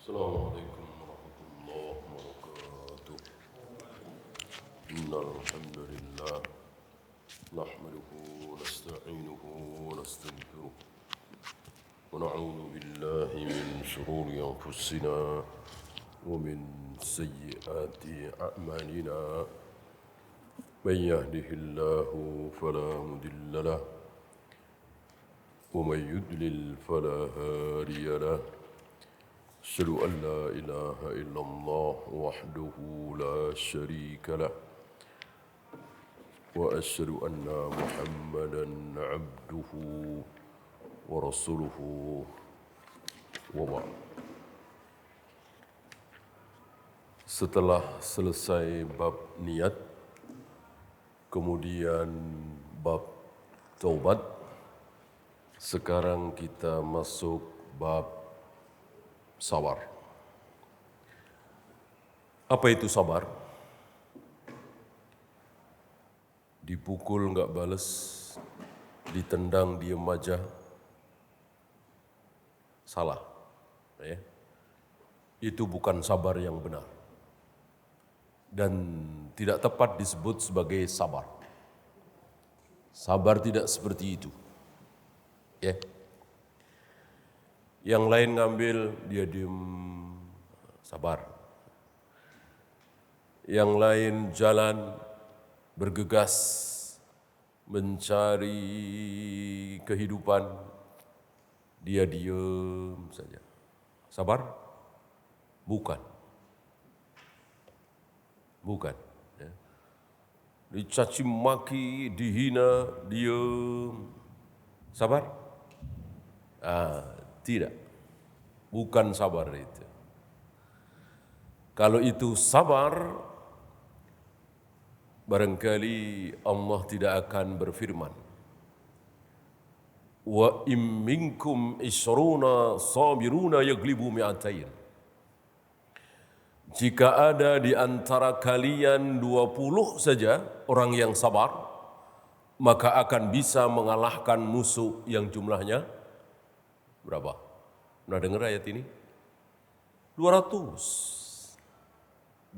السلام عليكم ورحمة الله وبركاته. إن الحمد لله نحمده ونستعينه ونستغفره ونعوذ بالله من شرور أنفسنا ومن سيئات أعمالنا. من يهده الله فلا مضل له ومن يضلل فلا هادي له. أشهد أن لا إله إلا الله وحده لا شريك له وأشهد أن محمدًا عبده ورسوله وبعد. Setelah selesai bab niat, kemudian bab taubat, sekarang kita masuk bab sabar. Apa itu sabar? Dipukul nggak bales, ditendang diem aja, salah. Ya. Itu bukan sabar yang benar. Dan tidak tepat disebut sebagai sabar. Sabar tidak seperti itu. Ya. Yang lain ngambil, dia diem, sabar. Yang lain jalan, bergegas, mencari kehidupan, dia diem saja. Sabar? Bukan. Bukan. Ya. Dicaci maki, dihina, diem. Sabar? Tidak, bukan sabar itu. Kalau itu sabar, barangkali Allah tidak akan berfirman, wa im minkum isruna sabiruna yaglibu mi'atain. Jika ada di antara kalian 20 saja orang yang sabar, maka akan bisa mengalahkan musuh yang jumlahnya berapa? Pernah dengar ayat ini? 200.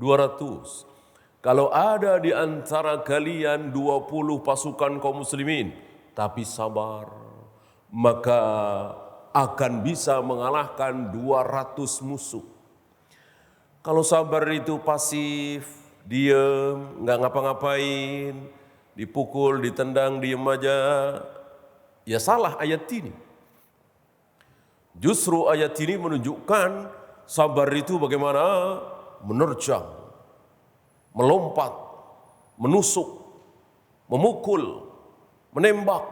Kalau ada di antara kalian 20 pasukan kaum muslimin, tapi sabar, maka akan bisa mengalahkan 200 musuh. Kalau sabar itu pasif, diem, nggak ngapa-ngapain, dipukul, ditendang, diem aja, ya salah ayat ini. Justru ayat ini menunjukkan sabar itu bagaimana menerjang, melompat, menusuk, memukul, menembak.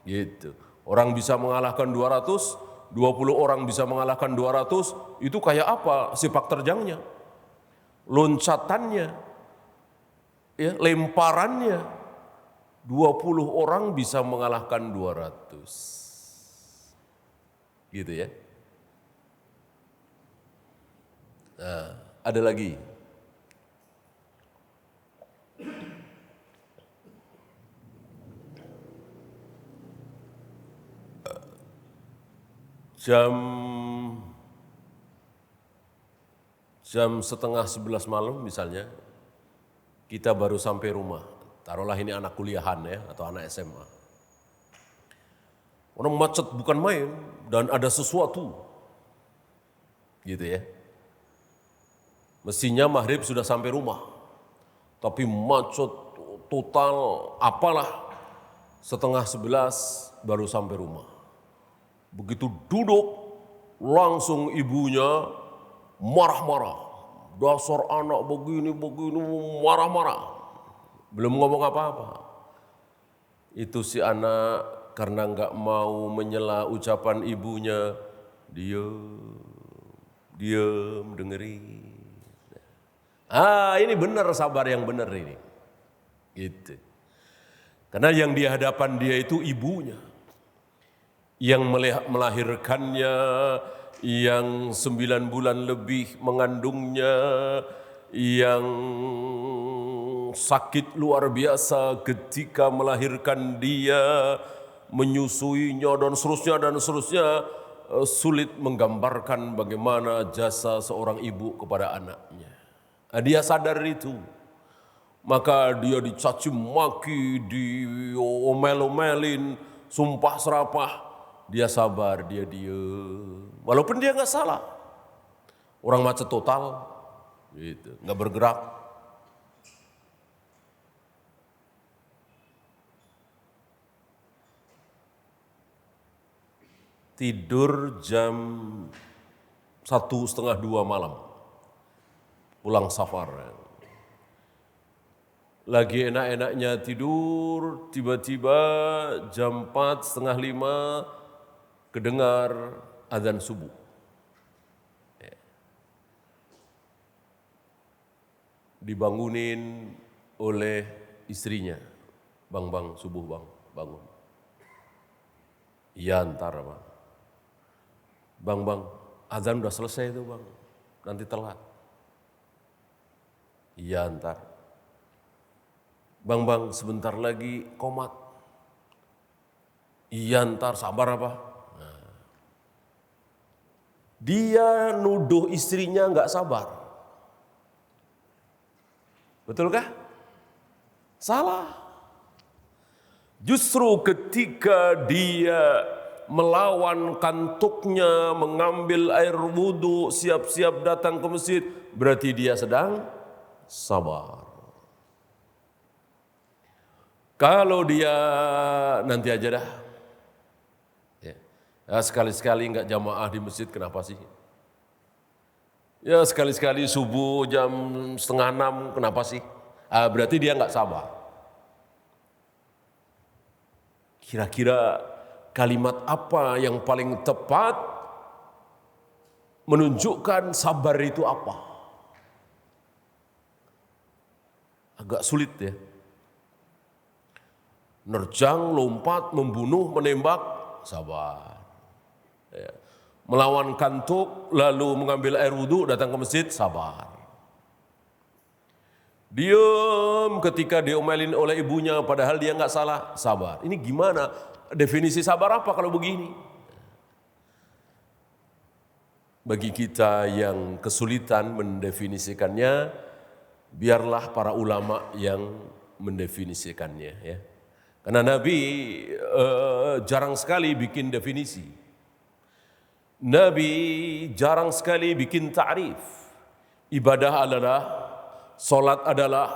Gitu. Orang bisa mengalahkan 200, 20 orang bisa mengalahkan 200, itu kayak apa sepak terjangnya? Loncatannya, ya, lemparannya. 20 orang bisa mengalahkan 200. Gitu ya. Nah, ada lagi. Jam setengah 11 malam misalnya, kita baru sampai rumah. Taruhlah ini anak kuliahan ya, atau anak SMA. Orang macet bukan main, dan ada sesuatu. Gitu ya. Mestinya maghrib sudah sampai rumah. Tapi macet total, apalah. Setengah 11 baru sampai rumah. Begitu duduk, langsung ibunya marah-marah. Dasar anak begini, marah-marah. Belum ngomong apa-apa. Itu si anak karena enggak mau menyela ucapan ibunya, diam, dengerin. Ini benar sabar yang benar ini. Gitu. Karena yang di hadapan dia itu ibunya. Yang melahirkannya, yang 9 bulan lebih mengandungnya, yang sakit luar biasa ketika melahirkan dia, menyusuinya dan seterusnya. sulit menggambarkan bagaimana jasa seorang ibu kepada anaknya. Dia sadar itu. Maka dia dicaci maki, diomel-omelin, sumpah serapah. Dia sabar, dia diam. Walaupun dia nggak salah. Orang macet total, gitu, nggak bergerak. Tidur jam 1:30 malam, pulang safar. Lagi enak-enaknya tidur, tiba-tiba jam 4:30 kedengar azan subuh. Dibangunin oleh istrinya, bang subuh bang, bangun. Iya ntar bang. Bang, azan udah selesai itu bang, nanti telat. Iya ntar. Bang, sebentar lagi qomat. Iya ntar, sabar apa? Nah. Dia nuduh istrinya nggak sabar. Betulkah? Salah. Justru ketika dia melawan kantuknya, mengambil air wudhu, siap-siap datang ke masjid, berarti dia sedang sabar. Kalau dia nanti aja dah, ya, sekali-sekali nggak jamaah di masjid, kenapa sih? Ya sekali-sekali subuh jam 5:30, kenapa sih? Berarti dia nggak sabar. Kira-kira kalimat apa yang paling tepat menunjukkan sabar itu apa? Agak sulit ya. Nerjang, lompat, membunuh, menembak, sabar. Ya. Melawan kantuk, lalu mengambil air wudhu, datang ke masjid, sabar. Diam ketika diomelin oleh ibunya, padahal dia nggak salah, sabar. Ini gimana? Definisi sabar apa kalau begini? Bagi kita yang kesulitan mendefinisikannya, biarlah para ulama yang mendefinisikannya. Ya. Karena Nabi jarang sekali bikin definisi. Nabi jarang sekali bikin ta'rif. Ibadah adalah, salat adalah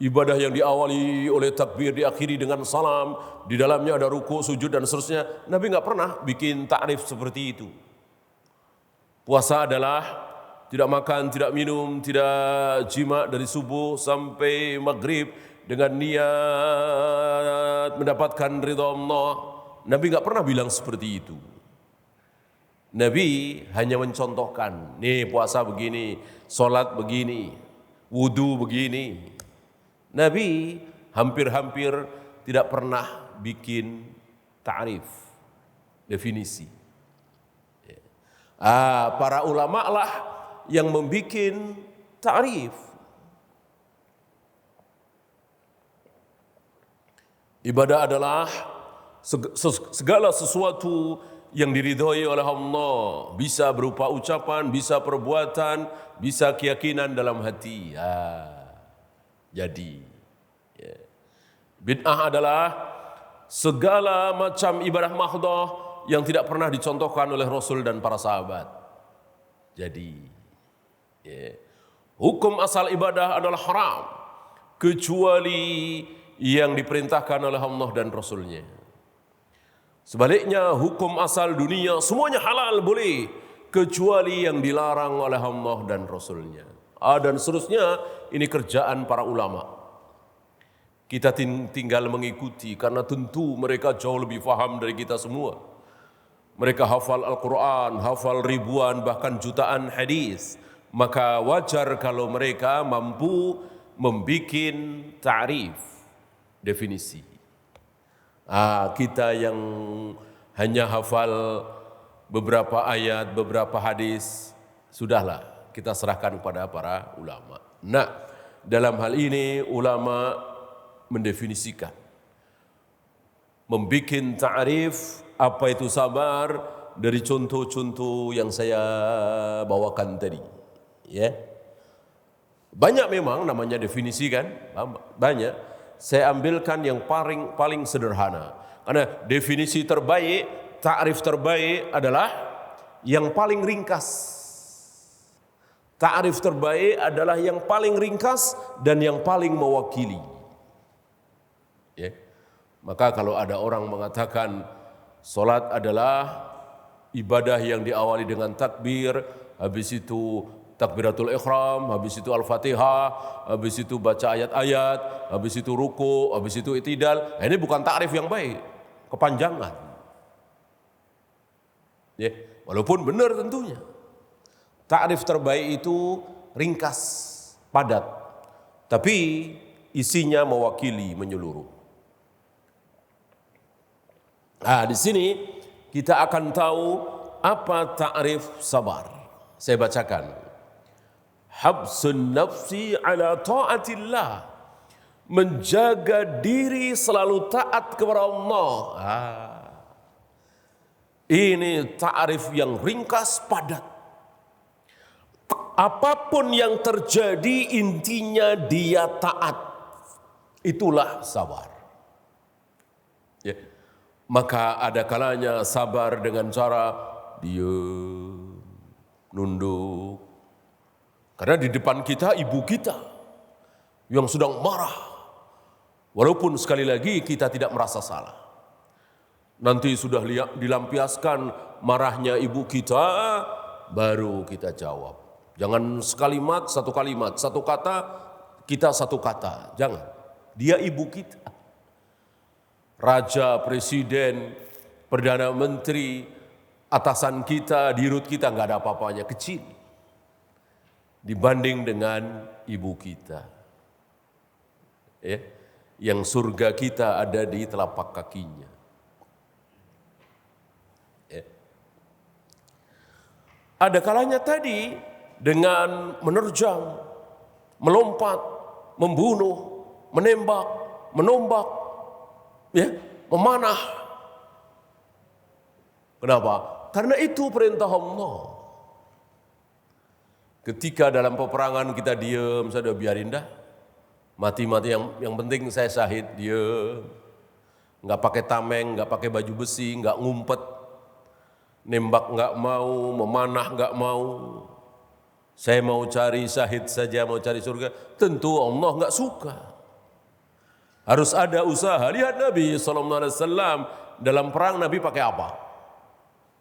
ibadah yang diawali oleh takbir, diakhiri dengan salam, di dalamnya ada ruku, sujud dan seterusnya. Nabi nggak pernah bikin ta'rif seperti itu. Puasa adalah tidak makan, tidak minum, tidak jima dari subuh sampai maghrib dengan niat mendapatkan ridha Allah. Nabi nggak pernah bilang seperti itu. Nabi hanya mencontohkan, nih puasa begini, sholat begini, wudu begini. Nabi hampir-hampir tidak pernah bikin ta'rif, definisi. Para ulama lah yang membuat ta'rif. Ibadah adalah segala sesuatu yang diridhoi oleh Allah, bisa berupa ucapan, bisa perbuatan, bisa keyakinan dalam hati. Jadi, bid'ah adalah segala macam ibadah mahdhah yang tidak pernah dicontohkan oleh Rasul dan para sahabat. Jadi, hukum asal ibadah adalah haram, kecuali yang diperintahkan oleh Allah dan Rasulnya. Sebaliknya hukum asal dunia semuanya halal boleh, kecuali yang dilarang oleh Allah dan Rasulnya. Dan seterusnya, ini kerjaan para ulama. Kita tinggal mengikuti karena tentu mereka jauh lebih paham dari kita semua. Mereka hafal Al-Quran, hafal ribuan bahkan jutaan hadis. Maka wajar kalau mereka mampu membuat ta'rif, definisi. Kita yang hanya hafal beberapa ayat, beberapa hadis, sudahlah kita serahkan kepada para ulama. Nah, dalam hal ini ulama mendefinisikan, membuat ta'rif apa itu sabar dari contoh-contoh yang saya bawakan tadi. Ya. Banyak memang namanya definisi kan, banyak. Saya ambilkan yang paling sederhana. Karena definisi terbaik, ta'rif terbaik adalah yang paling ringkas. Ta'rif terbaik adalah yang paling ringkas dan yang paling mewakili. Ya. Maka kalau ada orang mengatakan salat adalah ibadah yang diawali dengan takbir, habis itu takbiratul ihram, habis itu al-fatihah, habis itu baca ayat-ayat, habis itu ruku, habis itu i'tidal. Nah, ini bukan ta'rif yang baik, kepanjangan. Ya, walaupun benar tentunya. Ta'rif terbaik itu ringkas, padat, tapi isinya mewakili, menyeluruh. Nah, di sini kita akan tahu apa ta'rif sabar. Saya bacakan. Habsun nafsi ala ta'atillah. Menjaga diri selalu taat kepada Allah. Ini ta'rif yang ringkas, padat. Apapun yang terjadi intinya dia taat. Itulah sabar. Ya. Maka ada kalanya sabar dengan cara diam, nunduk. Karena di depan kita ibu kita yang sedang marah. Walaupun sekali lagi kita tidak merasa salah. Nanti sudah dilampiaskan marahnya ibu kita, baru kita jawab. Jangan sekalimat, satu kata, kita satu kata. Jangan. Dia ibu kita. Raja, presiden, perdana menteri, atasan kita, dirut kita nggak ada apa-apanya, kecil dibanding dengan ibu kita. Ya, yang surga kita ada di telapak kakinya. Ya. Ada kalanya tadi dengan menerjang, melompat, membunuh, menembak, menombak, ya, memanah. Kenapa? Karena itu perintah Allah. Ketika dalam peperangan kita diam, sudah biarin dah. Mati-mati yang penting saya syahid, diam. Enggak pakai tameng, enggak pakai baju besi, enggak ngumpet. Nembak enggak mau, memanah enggak mau. Saya mau cari syahid saja, mau cari surga. Tentu Allah enggak suka. Harus ada usaha. Lihat Nabi SAW dalam perang Nabi pakai apa?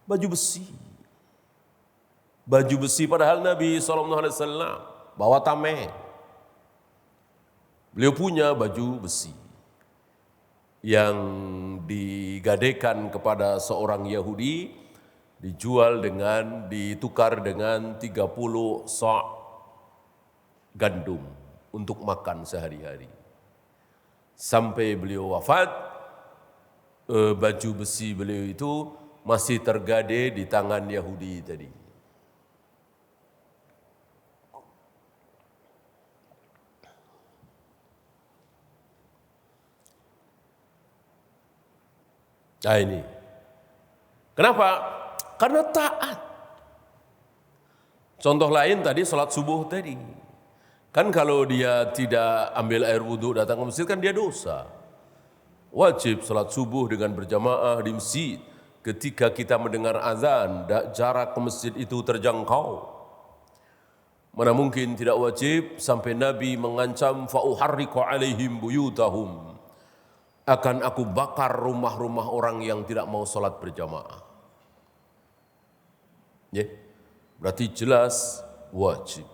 Baju besi. Baju besi padahal Nabi SAW bawa tameng. Beliau punya baju besi yang digadekan kepada seorang Yahudi, ditukar dengan 30 sa' gandum untuk makan sehari-hari. Sampai beliau wafat, baju besi beliau itu masih tergade di tangan Yahudi tadi. Nah ini. Kenapa? Karena taat. Contoh lain tadi salat subuh tadi. Kan kalau dia tidak ambil air wudhu datang ke masjid kan dia dosa. Wajib salat subuh dengan berjamaah di masjid. Ketika kita mendengar azan, jarak ke masjid itu terjangkau. Mana mungkin tidak wajib sampai Nabi mengancam fa'uharriqu alaihim buyutahum. Akan aku bakar rumah-rumah orang yang tidak mau salat berjamaah. Ya, berarti jelas wajib.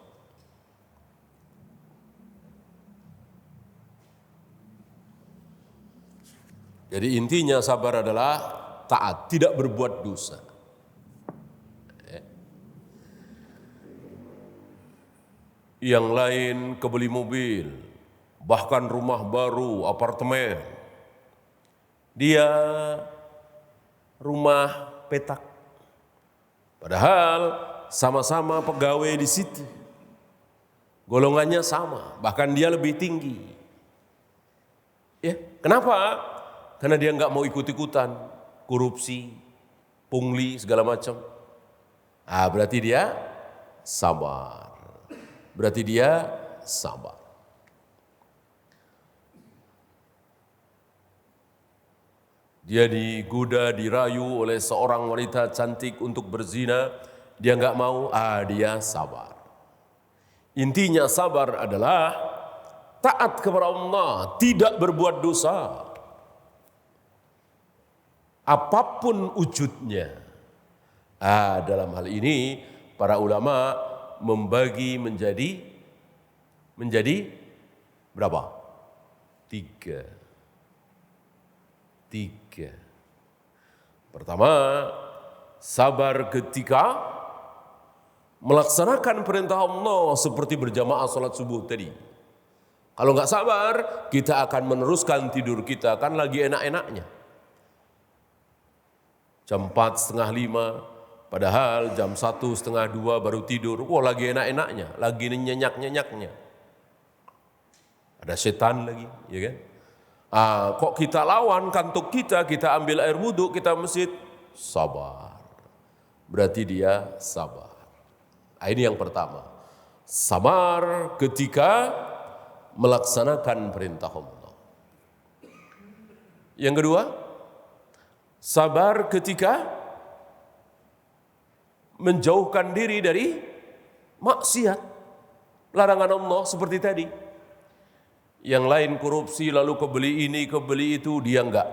Jadi intinya sabar adalah taat, tidak berbuat dosa. Yang lain kebeli mobil, bahkan rumah baru, apartemen. Dia rumah petak. Padahal sama-sama pegawai di situ. Golongannya sama, bahkan dia lebih tinggi. Ya, kenapa? Karena dia nggak mau ikut-ikutan korupsi, pungli segala macam. Berarti dia sabar. Berarti dia sabar. Dia digoda, dirayu oleh seorang wanita cantik untuk berzina, dia nggak mau, dia sabar. Intinya sabar adalah taat kepada Allah, tidak berbuat dosa. Apapun wujudnya. Dalam hal ini para ulama membagi menjadi berapa? Tiga. Pertama, sabar ketika melaksanakan perintah Allah seperti berjamaah sholat subuh tadi. Kalau nggak sabar, kita akan meneruskan tidur kita, kan lagi enak-enaknya. Jam 4:30, padahal jam 1:30 baru tidur. Lagi enak-enaknya, lagi nyenyak-nyenyaknya. Ada setan lagi, ya kan? Kok kita lawan kantuk kita ambil air wudhu, kita masjid, sabar. Berarti dia sabar. Ini yang pertama. Sabar ketika melaksanakan perintah Allah. Yang kedua, sabar ketika menjauhkan diri dari maksiat, larangan Allah seperti tadi. Yang lain korupsi, lalu kebeli ini, kebeli itu, dia enggak.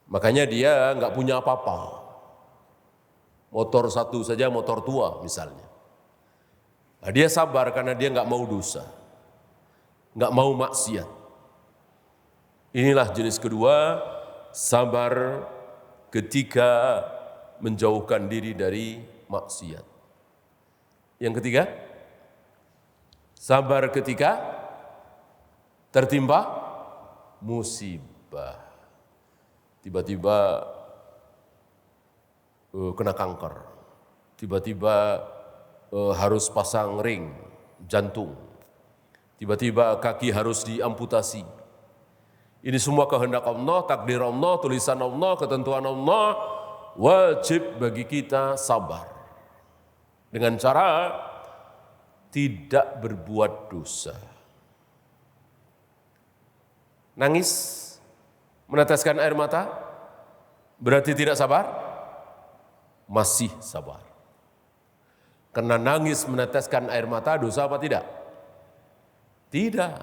Makanya dia enggak punya apa-apa. Motor satu saja, motor tua misalnya. Dia sabar karena dia enggak mau dosa. Enggak mau maksiat. Inilah jenis kedua, sabar ketika menjauhkan diri dari maksiat. Yang ketiga, sabar ketika tertimpa musibah. Tiba-tiba kena kanker. Tiba-tiba harus pasang ring jantung. Tiba-tiba kaki harus diamputasi. Ini semua kehendak Allah, takdir Allah, tulisan Allah, ketentuan Allah. Wajib bagi kita sabar. Dengan cara tidak berbuat dosa. Nangis, meneteskan air mata, berarti tidak sabar? Masih sabar. Karena nangis meneteskan air mata, dosa apa tidak? Tidak.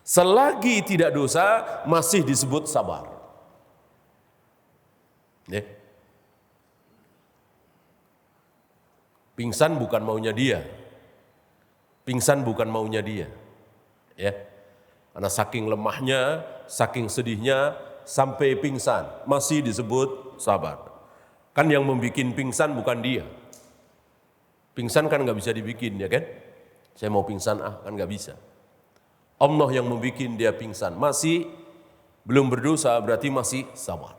Selagi tidak dosa, masih disebut sabar. Pingsan bukan maunya dia. Pingsan bukan maunya dia. Ya. Karena saking lemahnya, saking sedihnya, sampai pingsan, masih disebut sabar. Kan yang membuat pingsan bukan dia. Pingsan kan nggak bisa dibikin, ya kan? Saya mau pingsan, kan nggak bisa. Allah yang membuat dia pingsan, masih belum berdosa, berarti masih sabar.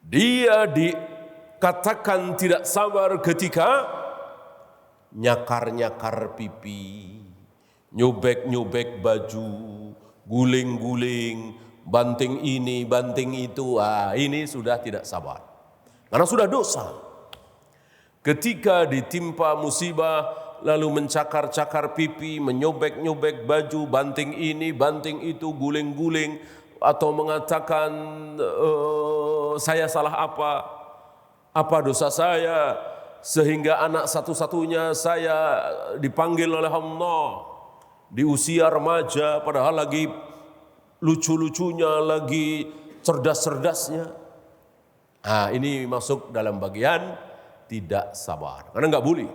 Dia dikatakan tidak sabar ketika nyakar-nyakar pipi, nyobek-nyobek baju, guling-guling, banting ini, banting itu. Ini sudah tidak sabar. Karena sudah dosa. Ketika ditimpa musibah, lalu mencakar-cakar pipi, menyobek-nyobek baju, banting ini, banting itu, guling-guling, atau mengatakan saya salah apa dosa saya, sehingga anak satu-satunya saya dipanggil oleh Allah. Di usia remaja, padahal lagi lucu-lucunya, lagi cerdas-cerdasnya. Ini masuk dalam bagian tidak sabar. Karena nggak boleh,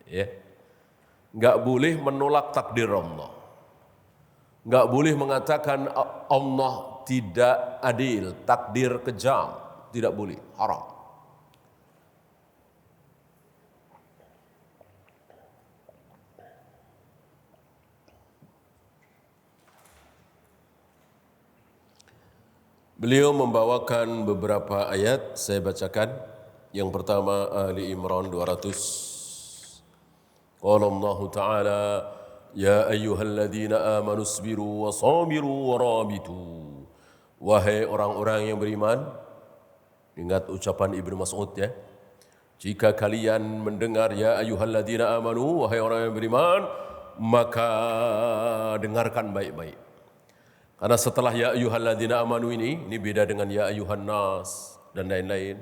ya, nggak boleh menolak takdir Allah, nggak boleh mengatakan Allah tidak adil, takdir kejam, tidak boleh, haram. Beliau membawakan beberapa ayat, saya bacakan. Yang pertama Ali Imran 200. Qala Allah Ta'ala, ya ayyuhalladzina amanu isbiru wa sabiru wa rabitu Wahai orang-orang yang beriman, ingat ucapan Ibnu Mas'ud ya. Jika kalian mendengar ya ayyuhalladzina amanu, wahai orang yang beriman, maka dengarkan baik-baik. Karena setelah ya ayyuhalladzina amanu ini beda dengan ya ayyuhan nas dan lain-lain.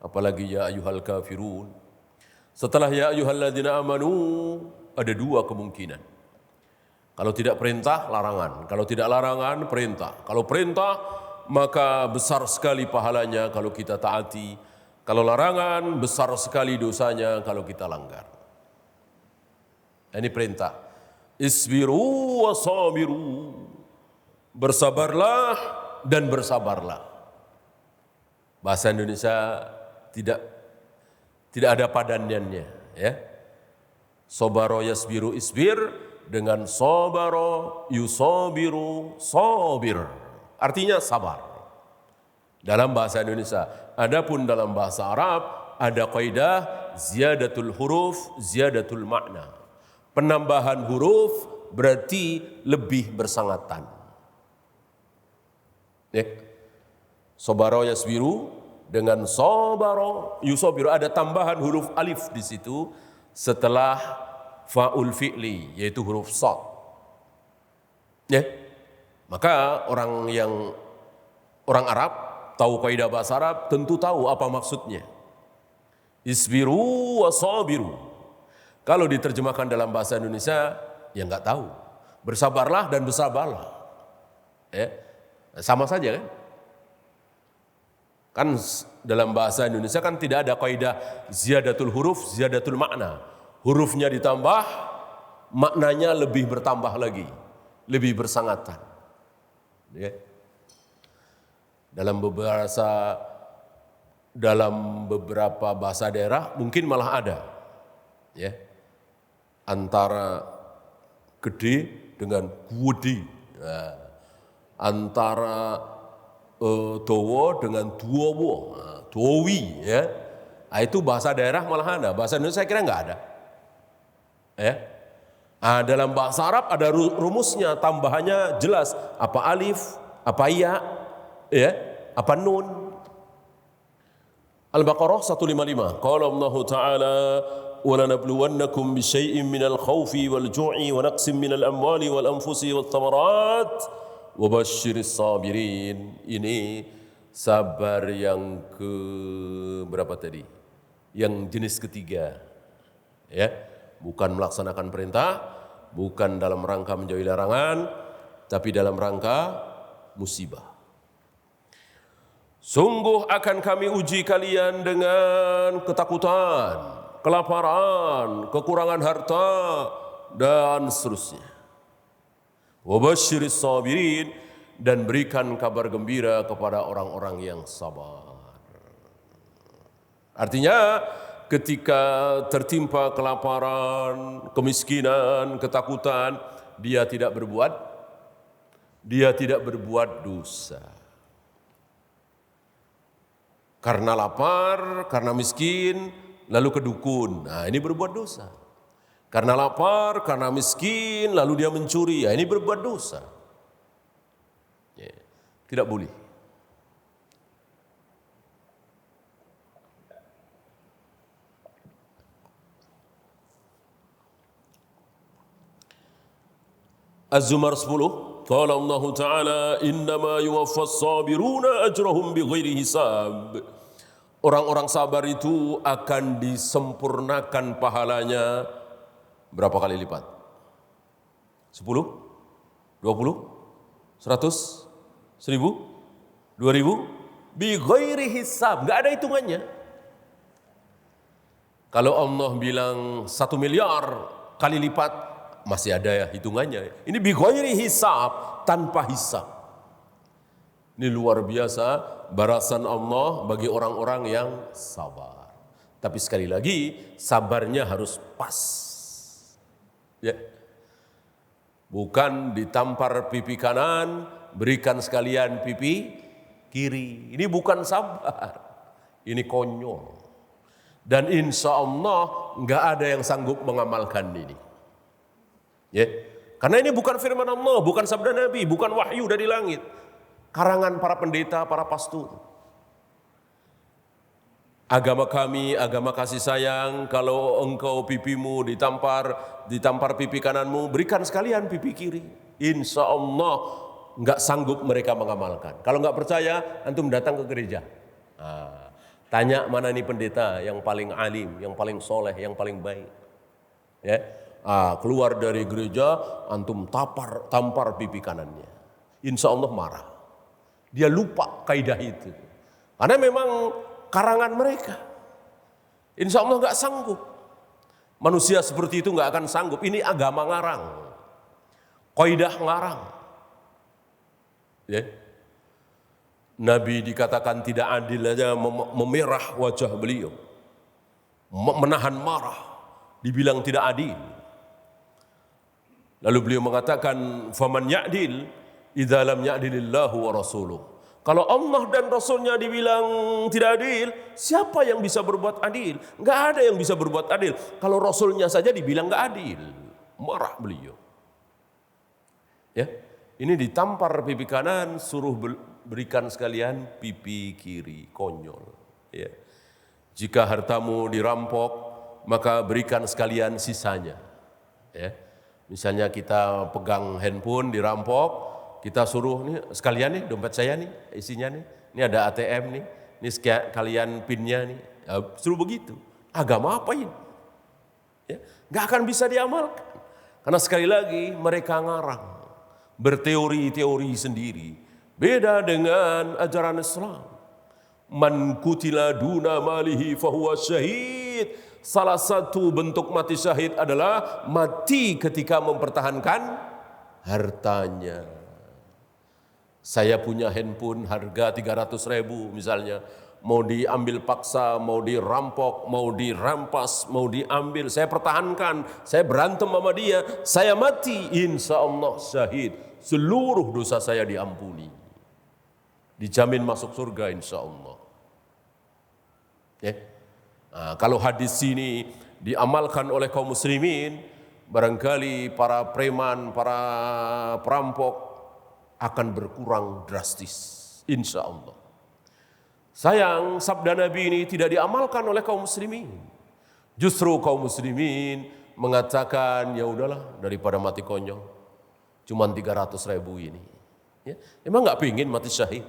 Apalagi ya ayyuhal kafirun. Setelah ya ayyuhalladzina amanu ada dua kemungkinan. Kalau tidak perintah, larangan. Kalau tidak larangan, perintah. Kalau perintah, maka besar sekali pahalanya kalau kita taati. Kalau larangan, besar sekali dosanya kalau kita langgar. Ini perintah. Isbiru wa sabiru. Bersabarlah dan bersabarlah. Bahasa Indonesia tidak ada padanannya, ya. Sobaro yasbiru isbir dengan sobaro yusobiru sobir. Artinya sabar. Dalam bahasa Indonesia. Adapun dalam bahasa Arab ada kaidah ziyadatul huruf, ziyadatul makna. Penambahan huruf berarti lebih bersangatan. Ya. Sobaro yasbiru dengan sobaro yusobiru ada tambahan huruf alif di situ setelah fa'ul fi'li yaitu huruf shad. Ya. Maka orang Arab tahu kaidah bahasa Arab tentu tahu apa maksudnya. Isbiru wa sabiru. Kalau diterjemahkan dalam bahasa Indonesia ya enggak tahu. Bersabarlah dan bersabarlah. Ya. Sama saja kan? Kan dalam bahasa Indonesia kan tidak ada kaidah ziyadatul huruf, ziyadatul makna. Hurufnya ditambah, maknanya lebih bertambah lagi, lebih bersangatan. Ya. Dalam beberapa bahasa daerah mungkin malah ada, ya, antara gede dengan gudi, nah, antara dowo dengan duowo, dowi, ya, nah, itu bahasa daerah malah ada. Bahasa Indonesia saya kira nggak ada, ya. Nah, dalam bahasa Arab ada rumusnya, tambahannya jelas, apa alif, apa ya, apa nun. Al-Baqarah 155. Qala Allah Ta'ala wa lanabluwannakum bisyai'in minal khawfi wal ju'i wa naqsim minal amwali wal anfusi wat thamarat wa basyiris sabirin. Ini sabar yang ke berapa tadi? Yang jenis ketiga. Ya, bukan melaksanakan perintah, bukan dalam rangka menjauhi larangan, tapi dalam rangka musibah. Sungguh akan kami uji kalian dengan ketakutan, kelaparan, kekurangan harta, dan seterusnya. Wabasyiris sabirin, dan berikan kabar gembira kepada orang-orang yang sabar. Artinya ketika tertimpa kelaparan, kemiskinan, ketakutan, dia tidak berbuat dosa. Karena lapar, karena miskin, lalu ke dukun. Nah, ini berbuat dosa. Karena lapar, karena miskin, lalu dia mencuri. Ya, ini berbuat dosa. Ya, tidak boleh. Az-Zumar 10. Qala Allah Ta'ala innama yuwaffas sabiruna ajrahum bighairi hisab. Orang-orang sabar itu akan disempurnakan pahalanya berapa kali lipat? 10? 20? 100? 1000? 2000? Bighairi hisab, enggak ada hitungannya. Kalau Allah bilang 1 miliar kali lipat, masih ada ya hitungannya. Ini bighairi hisab, tanpa hisab. Ini luar biasa balasan Allah bagi orang-orang yang sabar. Tapi sekali lagi, sabarnya harus pas. Ya. Bukan ditampar pipi kanan, berikan sekalian pipi kiri. Ini bukan sabar. Ini konyol. Dan insya Allah nggak ada yang sanggup mengamalkan ini. Ya. Karena ini bukan firman Allah, bukan sabda Nabi, bukan wahyu dari langit. karangan para pendeta, para pastor. Agama kami, agama kasih sayang, kalau engkau pipimu ditampar pipi kananmu, berikan sekalian pipi kiri. Insya Allah nggak sanggup mereka mengamalkan. Kalau nggak percaya, antum datang ke gereja. Tanya mana nih pendeta yang paling alim, yang paling soleh, yang paling baik. Ya, keluar dari gereja, antum tampar pipi kanannya. Insya Allah marah. Dia lupa kaidah itu. Karena memang karangan mereka. Insya Allah nggak sanggup. Manusia seperti itu nggak akan sanggup. Ini agama ngarang, kaidah ngarang. Ya. Nabi dikatakan tidak adil aja memerah wajah beliau, menahan marah, dibilang tidak adil. Lalu beliau mengatakan, "Faman ya'dil idza lam ya'dilillahu wa rasuluh." Kalau Allah dan Rasulnya dibilang tidak adil, siapa yang bisa berbuat adil? Enggak ada yang bisa berbuat adil. Kalau Rasulnya saja dibilang enggak adil, marah beliau. Ya, ini ditampar pipi kanan, suruh berikan sekalian pipi kiri, konyol. Ya. Jika hartamu dirampok, maka berikan sekalian sisanya. Ya. Misalnya kita pegang handphone dirampok, kita suruh nih sekalian nih dompet saya nih isinya nih, ini ada ATM nih, ini sekalian pinnya nih, ya, suruh begitu. Agama apa ini? Ya, nggak akan bisa diamalkan, karena sekali lagi mereka ngarang, berteori-teori sendiri, beda dengan ajaran Islam. Man kutila duna malihi fahuwa syahid. Salah satu bentuk mati syahid adalah mati ketika mempertahankan hartanya. Saya punya handphone harga 300.000 misalnya, mau diambil paksa, mau dirampok, mau dirampas, mau diambil, saya pertahankan, saya berantem sama dia, saya mati, insya Allah syahid, seluruh dosa saya diampuni, dijamin masuk surga insya Allah. Ya. Nah, kalau hadis ini diamalkan oleh kaum muslimin, barangkali para preman, para perampok akan berkurang drastis, insya Allah. Sayang, sabda Nabi ini tidak diamalkan oleh kaum muslimin. Justru kaum muslimin mengatakan, ya udahlah daripada mati konyol, cuma 300.000 ini. Ya, emang nggak pingin mati syahid?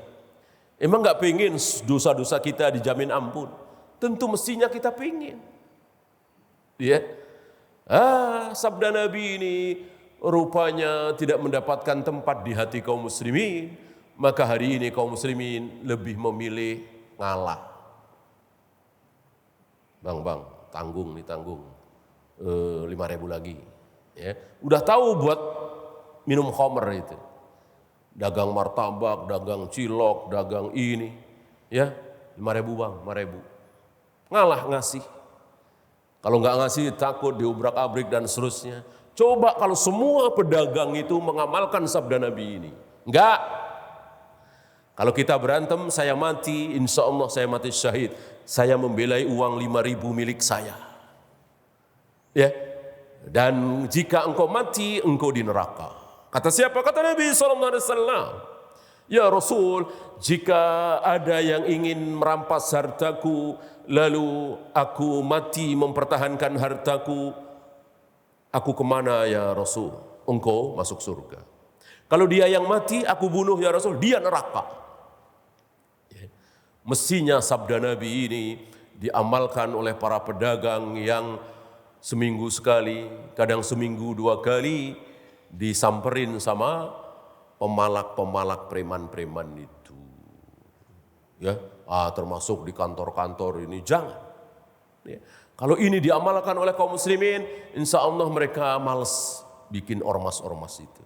Emang nggak pingin dosa-dosa kita dijamin ampun? Tentu mestinya kita pingin. Ya, sabda Nabi ini rupanya tidak mendapatkan tempat di hati kaum muslimin, maka hari ini kaum muslimin lebih memilih ngalah. Bang, tanggung 5.000 lagi. Ya, udah tahu buat minum khamr itu, dagang martabak, dagang cilok, dagang ini, ya 5.000 bang, 5.000, ngalah ngasih. Kalau nggak ngasih takut diubrak-abrik dan seterusnya. Coba kalau semua pedagang itu mengamalkan sabda Nabi ini. Enggak. Kalau kita berantem, saya mati, insya Allah saya mati syahid. Saya membelai uang 5.000 milik saya. Ya. Dan jika engkau mati, engkau di neraka. Kata siapa? Kata Nabi SAW. Ya Rasul, jika ada yang ingin merampas hartaku, lalu aku mati mempertahankan hartaku, aku kemana ya Rasul? Engkau masuk surga. Kalau dia yang mati, aku bunuh ya Rasul, dia neraka. Mestinya sabda Nabi ini diamalkan oleh para pedagang yang seminggu sekali, kadang seminggu 2 kali, disamperin sama pemalak-pemalak preman-preman itu. Ya, termasuk di kantor-kantor ini, jangan. Ya. Kalau ini diamalkan oleh kaum muslimin, insya Allah mereka malas bikin ormas-ormas itu.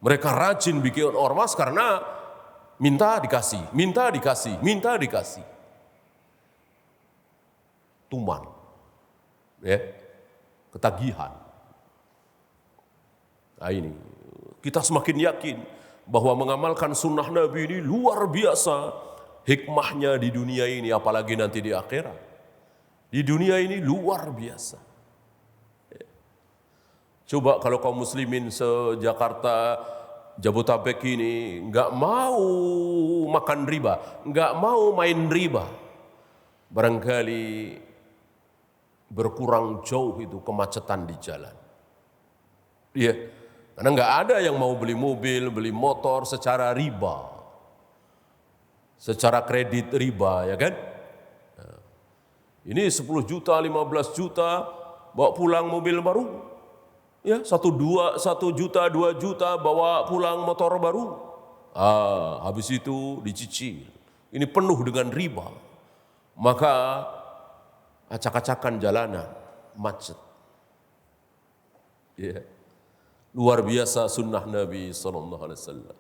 Mereka rajin bikin ormas karena minta dikasih, minta dikasih, minta dikasih. Tuman, ya, ketagihan. Nah ini, kita semakin yakin bahwa mengamalkan sunnah Nabi ini luar biasa hikmahnya di dunia ini, apalagi nanti di akhirat. Di dunia ini luar biasa. Coba kalau kaum muslimin se-Jakarta Jabotabek ini nggak mau makan riba, nggak mau main riba. Barangkali berkurang jauh itu kemacetan di jalan. Iya, karena nggak ada yang mau beli mobil, beli motor secara riba, secara kredit riba, ya kan? Nah, ini 10 juta, 15 juta, bawa pulang mobil baru, ya 1 juta, 2 juta, bawa pulang motor baru. Habis itu dicicil. Ini penuh dengan riba. Maka acak-acakan jalanan, macet. Ya. Luar biasa sunnah Nabi SAW.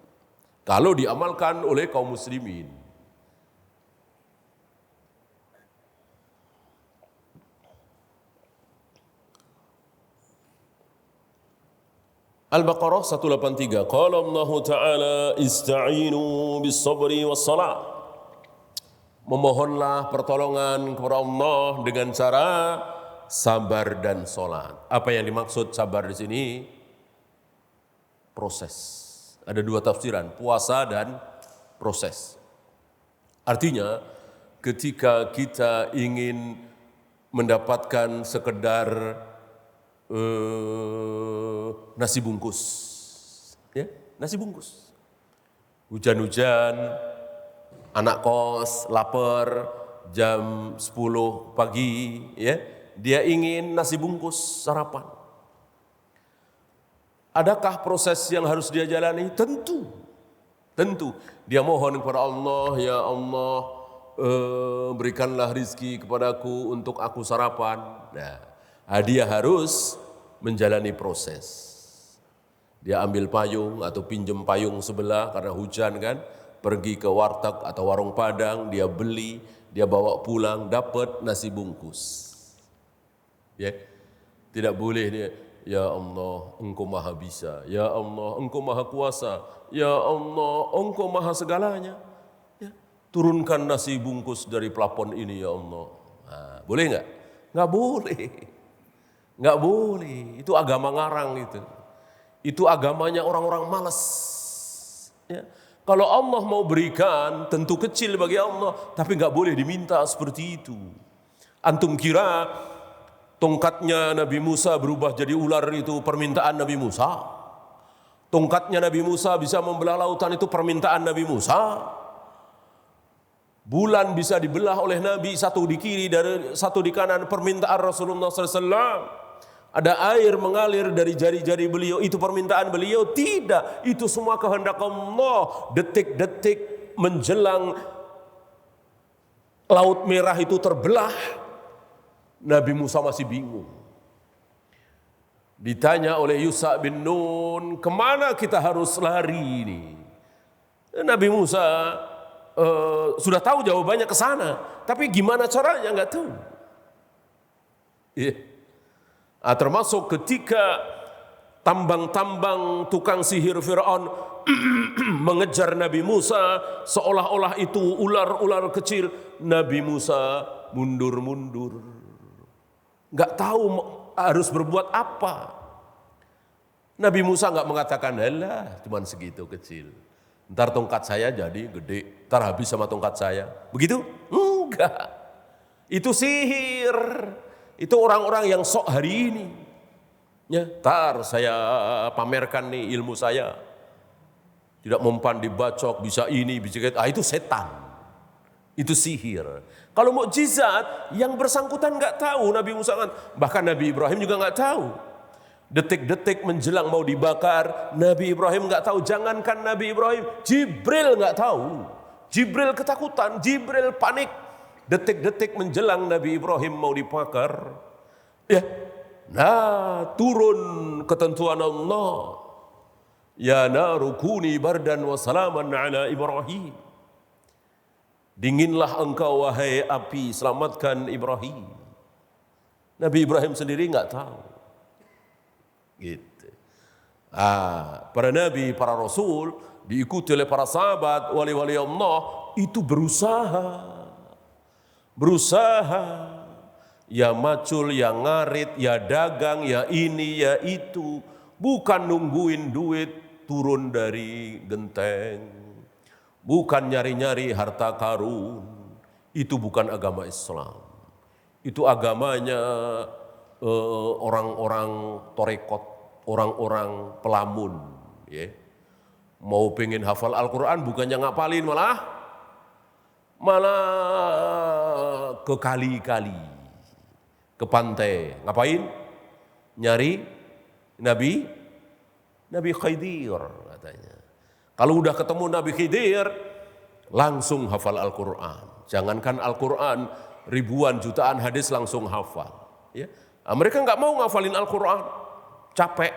Kalau diamalkan oleh kaum muslimin. Al-Baqarah 183. Qala Allah Ta'ala ista'inu bis sabri was salat. Memohonlah pertolongan kepada Allah dengan cara sabar dan salat. Apa yang dimaksud sabar di sini? Proses. Ada 2 tafsiran, puasa dan proses. Artinya ketika kita ingin mendapatkan sekedar nasi bungkus, ya, nasi bungkus. Hujan-hujan, anak kos, lapar, jam 10 pagi, ya, dia ingin nasi bungkus sarapan. Adakah proses yang harus dia jalani? Tentu. Dia mohon kepada Allah, ya Allah, berikanlah rizki kepadaku untuk aku sarapan. Nah, dia harus menjalani proses. Dia ambil payung atau pinjam payung sebelah karena hujan kan, pergi ke warteg atau warung Padang, dia beli, dia bawa pulang, dapat nasi bungkus. Ya, tidak boleh dia, ya Allah, Engkau maha bisa. Ya Allah, Engkau maha kuasa. Ya Allah, Engkau maha segalanya. Ya, turunkan nasi bungkus dari plafon ini, ya Allah. Nah, boleh nggak? Nggak boleh. Nggak boleh. Itu agama ngarang itu. Itu agamanya orang-orang malas. Ya. Kalau Allah mau berikan, tentu kecil bagi Allah. Tapi nggak boleh diminta seperti itu. Antum kira tongkatnya Nabi Musa berubah jadi ular itu permintaan Nabi Musa? Tongkatnya Nabi Musa bisa membelah lautan itu permintaan Nabi Musa? Bulan bisa dibelah oleh Nabi, satu di kiri dan satu di kanan, permintaan Rasulullah SAW. Ada air mengalir dari jari-jari beliau, itu permintaan beliau? Tidak, itu semua kehendak Allah. Detik-detik menjelang Laut Merah itu terbelah, Nabi Musa masih bingung. Ditanya oleh Yusha bin Nun, kemana kita harus lari ini? Nabi Musa sudah tahu jawabannya ke sana, tapi gimana caranya nggak tahu. Termasuk ketika tambang-tambang tukang sihir Fir'aun mengejar Nabi Musa, seolah-olah itu ular-ular kecil, Nabi Musa mundur-mundur. Nggak tahu harus berbuat apa. Nabi Musa nggak mengatakan, alah cuman segitu kecil. Ntar tongkat saya jadi gede, ntar habis sama tongkat saya. Begitu? Enggak. Itu sihir. Itu orang-orang yang sok hari ini. Ya, ntar saya pamerkan nih ilmu saya. Tidak mempan dibacok, bisa ini, bisa gitu. Itu setan. Itu sihir. Kalau mukjizat yang bersangkutan nggak tahu Nabi Musa kan, bahkan Nabi Ibrahim juga nggak tahu. Detik-detik menjelang mau dibakar, Nabi Ibrahim nggak tahu. Jangankan Nabi Ibrahim, Jibril nggak tahu. Jibril ketakutan, Jibril panik. Detik-detik menjelang Nabi Ibrahim mau dibakar, ya, nah turun ketentuan Allah. Ya naru kuni bardan wa salaman ala Ibrahim. Dinginlah engkau wahai api, selamatkan Ibrahim. Nabi Ibrahim sendiri nggak tahu. Gitu. Para nabi, para rasul diikuti oleh para sahabat, wali-wali Allah itu berusaha, ya macul, ya ngarit, ya dagang, ya ini, ya itu, bukan nungguin duit turun dari genteng, bukan nyari-nyari harta karun. Itu bukan agama Islam. Itu agamanya orang-orang torekot, orang-orang pelamun. Ya. Mau pengen hafal Al-Quran bukannya ngapalin, malah ke kali-kali, ke pantai. Ngapain? Nyari Nabi Khidir katanya. Kalau udah ketemu Nabi Khidir, langsung hafal Al-Quran. Jangankan Al-Quran, ribuan jutaan hadis langsung hafal. Ya. Nah, mereka nggak mau ngafalin Al-Quran, capek.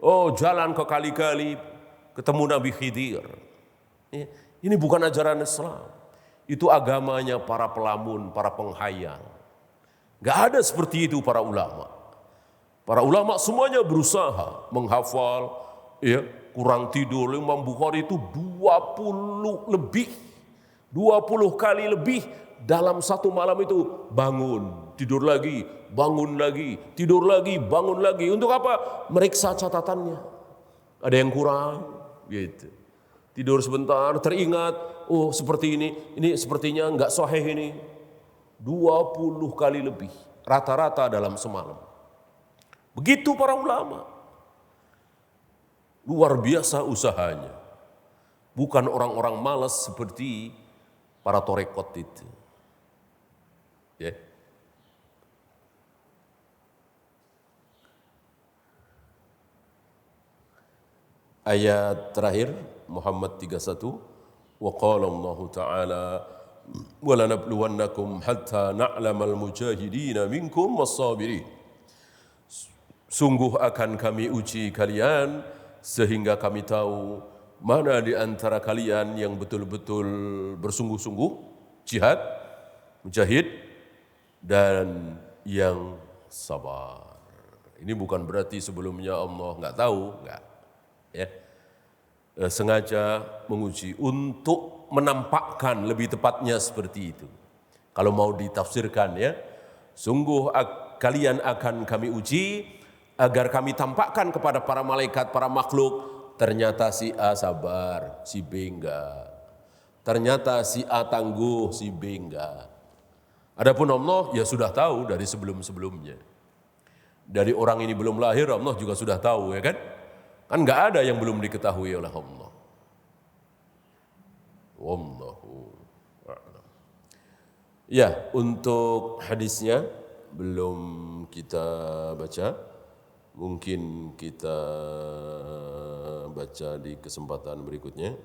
Oh, jalan ke kali-kali, ketemu Nabi Khidir. Ya. Ini bukan ajaran Islam. Itu agamanya para pelamun, para penghayal. Gak ada seperti itu para ulama. Para ulama semuanya berusaha menghafal, ya, kurang tidur. Imam Bukhari itu 20 kali lebih dalam satu malam itu bangun, tidur lagi, bangun lagi, tidur lagi, bangun lagi. Untuk apa? Meriksa catatannya. Ada yang kurang, gitu. Tidur sebentar, teringat, oh seperti ini sepertinya enggak sahih ini. 20 kali lebih, rata-rata dalam semalam. Begitu para ulama. Luar biasa usahanya. Bukan orang-orang malas seperti para torekot itu. Ya. Ayat terakhir Muhammad 31, wa qala Allah Ta'ala wa lanabluwannakum hatta na'lamal mujahidina minkum was-sabirin. Sungguh akan kami uji kalian sehingga kami tahu mana di antara kalian yang betul-betul bersungguh-sungguh jihad, mujahid, dan yang sabar. Ini bukan berarti sebelumnya Allah nggak tahu, nggak. Ya. Sengaja menguji untuk menampakkan lebih tepatnya seperti itu. Kalau mau ditafsirkan ya, sungguh kalian akan kami uji agar kami tampakkan kepada para malaikat, para makhluk, ternyata si A sabar, si B enggak. Ternyata si A tangguh, si B enggak. Adapun Allah ya sudah tahu dari sebelum-sebelumnya. Dari orang ini belum lahir Allah juga sudah tahu, ya kan? Kan enggak ada yang belum diketahui oleh Allah. Wallahu a'lam. Ya, untuk hadisnya belum kita baca. Mungkin kita baca di kesempatan berikutnya.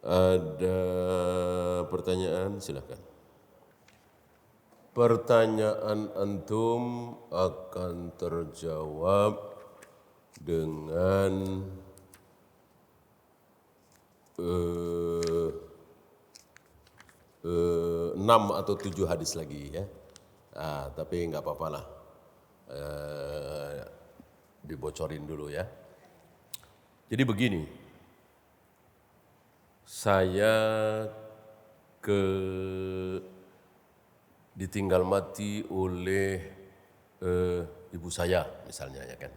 Ada pertanyaan, silakan. Pertanyaan antum akan terjawab dengan 6 atau 7 hadis lagi ya. Tapi enggak apa-apa lah. Dibocorin dulu ya. Jadi begini, saya ditinggal mati oleh ibu saya misalnya ya kan,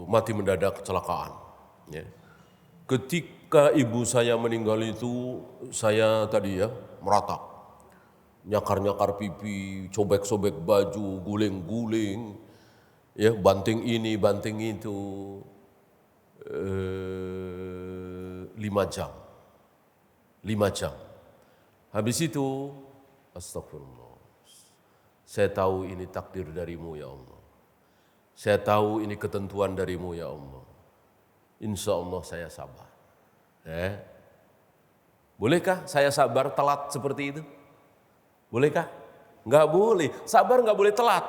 mati mendadak kecelakaan. Ya. Ketika ibu saya meninggal itu saya tadi ya meratap. Nyakar-nyakar pipi, sobek-sobek baju, guling-guling, ya banting ini, banting itu, 5 jam. Habis itu, astagfirullah, saya tahu ini takdir darimu ya Allah. Saya tahu ini ketentuan darimu ya Allah. Insya Allah saya sabar. Bolehkah saya sabar telat seperti itu? Bolehkah? Enggak boleh. Sabar enggak boleh telat.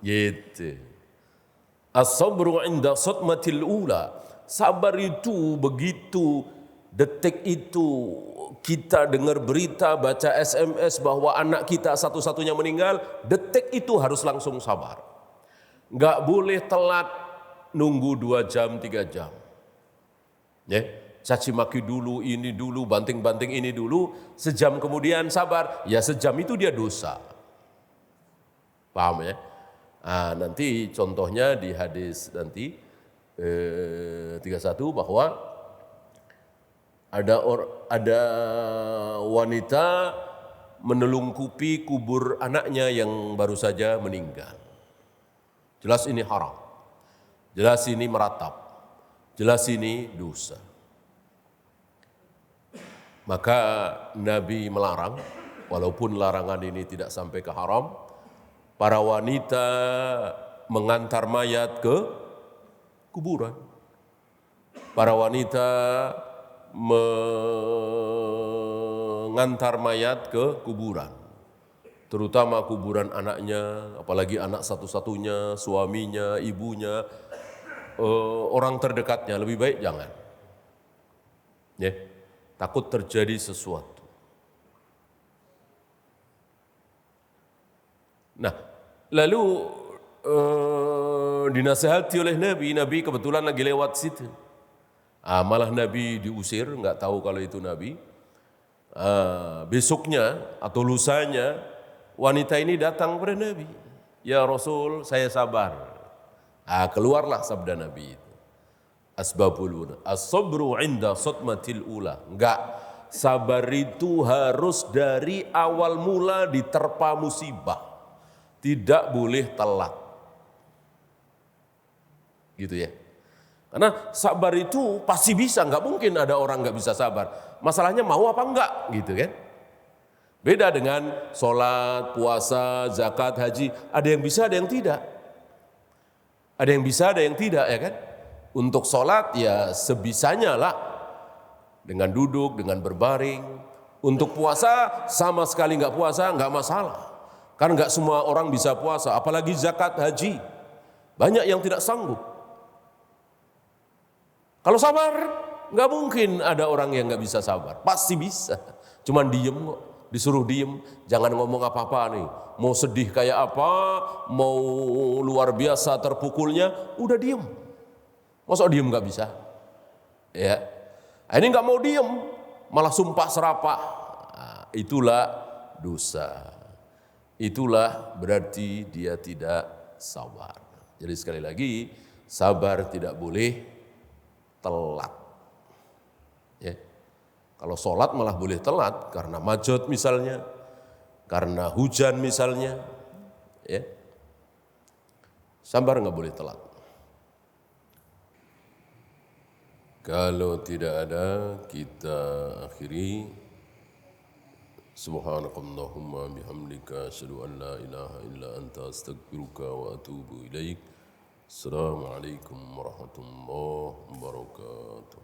Gitu. As-sabru 'inda sadmatil ula. Sabar itu begitu detik itu kita dengar berita, baca SMS bahwa anak kita satu-satunya meninggal, detik itu harus langsung sabar. Enggak boleh telat nunggu 2 jam, 3 jam. Ya. Caci maki dulu, ini dulu, banting-banting ini dulu, sejam kemudian sabar, ya sejam itu dia dosa. Paham ya? Nanti contohnya di hadis nanti 31 bahwa ada wanita menelungkupi kubur anaknya yang baru saja meninggal. Jelas ini haram. Jelas ini meratap. Jelas ini dosa. Maka Nabi melarang, walaupun larangan ini tidak sampai ke haram, para wanita mengantar mayat ke kuburan. Para wanita mengantar mayat ke kuburan. Terutama kuburan anaknya, apalagi anak satu-satunya, suaminya, ibunya, orang terdekatnya, lebih baik jangan. Ya, takut terjadi sesuatu. Nah, lalu dinasihati oleh Nabi kebetulan lagi lewat situ. Malah Nabi diusir, nggak tahu kalau itu Nabi. Besoknya atau lusanya wanita ini datang kepada Nabi. Ya Rasul, saya sabar. Keluarlah sabda Nabi itu. Asbabul ula. As-sabru inda sotmatil ula. Enggak, sabar itu harus dari awal mula diterpa musibah. Tidak boleh telat. Gitu ya. Karena sabar itu pasti bisa, nggak mungkin ada orang nggak bisa sabar. Masalahnya mau apa enggak, gitu kan? Beda dengan sholat, puasa, zakat, haji. Ada yang bisa, ada yang tidak. Ada yang bisa, ada yang tidak, ya kan? Untuk sholat ya sebisanya lah. Dengan duduk, dengan berbaring. Untuk puasa sama sekali nggak puasa, nggak masalah. Kan nggak semua orang bisa puasa, apalagi zakat, haji. Banyak yang tidak sanggup. Kalau sabar, nggak mungkin ada orang yang nggak bisa sabar. Pasti bisa. Cuman diem kok. Disuruh diem, jangan ngomong apa-apa nih. Mau sedih kayak apa, mau luar biasa terpukulnya, udah diem. Masa diem nggak bisa? Ya, ini nggak mau diem, malah sumpah serapah. Itulah dosa. Itulah berarti dia tidak sabar. Jadi sekali lagi, sabar tidak boleh telat. Ya. Kalau sholat malah boleh telat karena majot misalnya, karena hujan misalnya, ya. Sabar nggak boleh telat. Kalau tidak ada, kita akhiri. Subhanakallahumma bihamdika asyhadu an la ilaha illa anta astaghfiruka wa atubu ilaik. Assalamualaikum warahmatullahi wabarakatuh.